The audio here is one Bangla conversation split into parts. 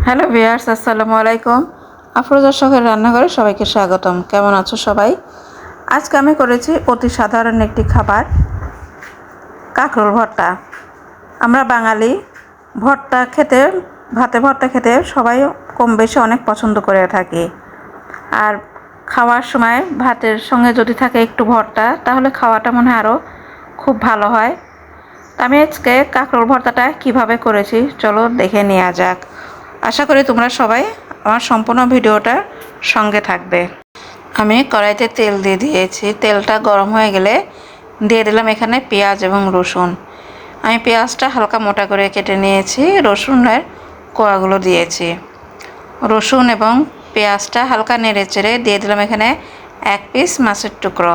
হ্যালো ভিউয়ার্স, আসসালামু আলাইকুম। আফরোজা শখের রান্নাঘরে সবাইকে স্বাগতম। কেমন আছো সবাই? আজকে আমি করেছি অতি সাধারণ একটি খাবার, কাঁকরোল ভর্তা। আমরা বাঙালি ভাতে ভর্তা খেতে সবাই কম বেশি অনেক পছন্দ করে থাকি। আর খাওয়ার সময় ভাতের সঙ্গে যদি থাকে একটু ভর্তা, তাহলে খাওয়াটা মনে হয় আরও খুব ভালো হয়। আমি আজকে কাঁকরোল ভর্তাটা কিভাবে করেছি চলো দেখে নেওয়া যাক। আশা করি তোমরা সবাই আমার সম্পূর্ণ ভিডিওটার সঙ্গে থাকবে। আমি কড়াইতে তেল দিয়ে দিয়েছি। তেলটা গরম হয়ে গেলে দিয়ে দিলাম এখানে পেঁয়াজ এবং রসুন। আমি পেঁয়াজটা হালকা মোটা করে কেটে নিয়েছি, রসুনের কোয়াগুলো দিয়েছি। রসুন এবং পেঁয়াজটা হালকা নেড়ে চেড়ে দিয়ে দিলাম এখানে 1 পিস মাছের টুকরো।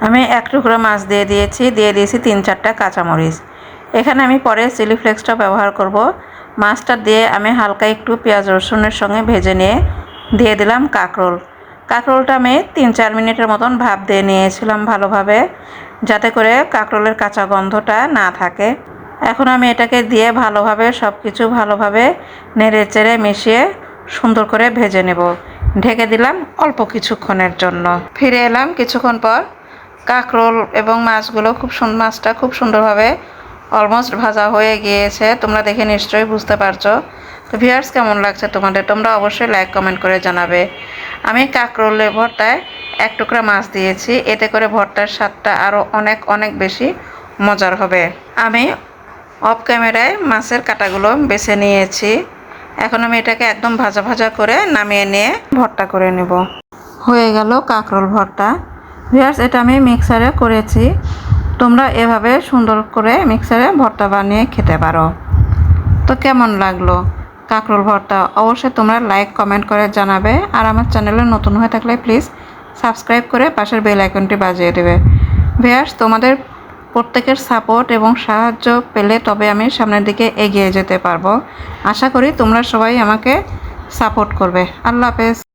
আমি 1 টুকরো মাছ দিয়ে দিয়েছি 3-4টা কাঁচামরিচ। এখানে আমি পরে চিলি ফ্লেক্সটা ব্যবহার করব। মাছটা দিয়ে আমি হালকা একটু পেঁয়াজ রসুনের সঙ্গে ভেজে নিয়ে দিয়ে দিলাম কাঁকরোলটা আমি 3-4 মিনিটের মতন ভাপ দিয়ে নিয়েছিলাম ভালোভাবে, যাতে করে কাঁকরোলের কাঁচা গন্ধটা না থাকে। এখন আমি এটাকে দিয়ে সব কিছু ভালোভাবে নেড়ে চেড়ে মিশিয়ে সুন্দর করে ভেজে নেব। ঢেকে দিলাম অল্প কিছুক্ষণের জন্য। ফিরে এলাম কিছুক্ষণ পর। কাঁকরোল এবং মাছটা খুব সুন্দরভাবে অলমোস্ট ভাজা হয়ে গিয়েছে। তোমরা দেখে নিশ্চয়ই বুঝতে পারছো। তো ভিউয়ার্স, কেমন লাগছে তোমাদের? তোমরা অবশ্যই লাইক কমেন্ট করে জানাবে। আমি কাঁকরোলের ভর্তায় 1 টুকরা মাছ দিয়েছি, এতে করে ভর্তার স্বাদটা আরও অনেক অনেক বেশি মজার হবে। আমি অফ ক্যামেরায় মাছের কাঁটাগুলো বেছে নিয়েছি। এখন আমি এটাকে একদম ভাজা ভাজা করে নামিয়ে নিয়ে ভর্তা করে নেব। হয়ে গেল কাঁকরোল ভর্তা। ভিউয়ার্স, এটা আমি মিক্সারে করেছি। তোমরা এভাবে সুন্দর করে মিক্সারে ভর্তা বানিয়ে খেতে পারো। তো কেমন লাগলো কাঁকরোল ভর্তা? অবশ্যই তোমরা লাইক কমেন্ট করে জানাবে। আর আমার চ্যানেলে নতুন হয়ে থাকলে প্লিজ সাবস্ক্রাইব করে পাশের বেল আইকনটি বাজিয়ে দেবে। ভিউয়ার্স, তোমাদের প্রত্যেকের সাপোর্ট এবং সাহায্য পেলে তবে আমি সামনের দিকে এগিয়ে যেতে পারবো। আশা করি তোমরা সবাই আমাকে সাপোর্ট করবে। আল্লাহ হাফেজ।